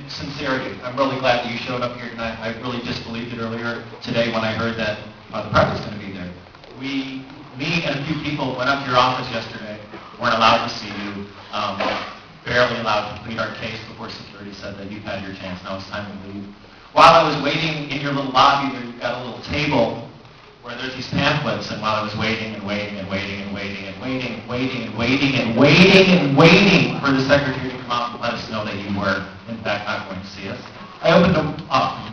sincerity. I'm really glad that you showed up here tonight. I really disbelieved it earlier today when I heard that the project's going to be there. Me and a few people went up to your office yesterday, weren't allowed to see you, barely allowed to plead our case before security said that you've had your chance, now it's time to leave. While I was waiting in your little lobby, you've got a little table where there's these pamphlets, and while I was waiting and waiting and waiting and waiting and waiting and waiting and waiting and waiting and waiting for the secretary to come out and let us know that you were, in fact, not going to see us, I opened up, you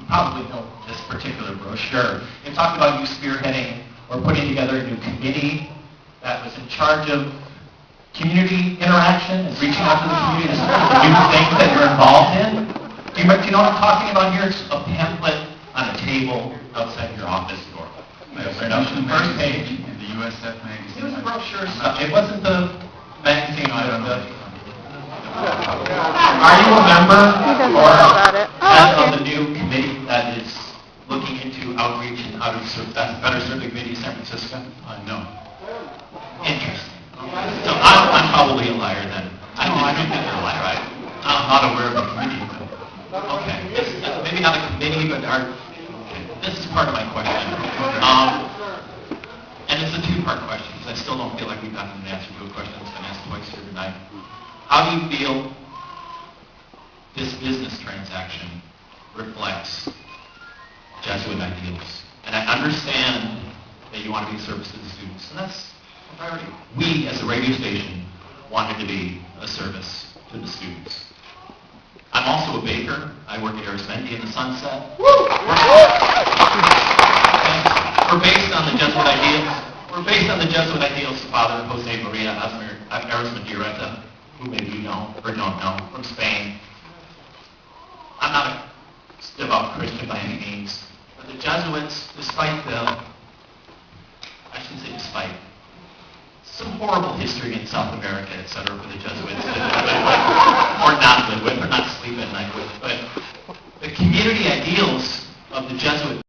probably know this particular brochure. It talked about you spearheading or putting together a new committee that was in charge of community interaction and reaching out to the community to support the new things that you're involved in. Do you know what I'm talking about here? It's a pamphlet on a table outside your office door. I opened up to the first page. In the USF magazine. It was a brochure stuff. It wasn't the magazine. I don't know. Are you a member of the new committee that is looking into outreach and how to better serve the community of San Francisco? No. Interesting. So I'm probably a liar then. I think that you're a liar, right? I'm not aware of the committee. Okay. Maybe not a committee, but this is part of my question. And it's a two-part question, because I still don't feel like we've gotten an answer to a question that's been asked twice here tonight. How do you feel this business transaction reflects Jesuit ideals? And I understand that you want to be of service to the students, and that's a priority. We, as a radio station, wanted to be a service to the students. I'm also a baker. I work at Arismendi in the Sunset. We're based on the Jesuit ideals. We're based on the Jesuit ideals of Father Jose Maria Arismendi, who maybe you know or don't know, from Spain. I'm not a devout Christian by any means, but the Jesuits, despite some horrible history in South America, etc., for the Jesuits to live with, or not live with, or not sleep at night with, but the community ideals of the Jesuit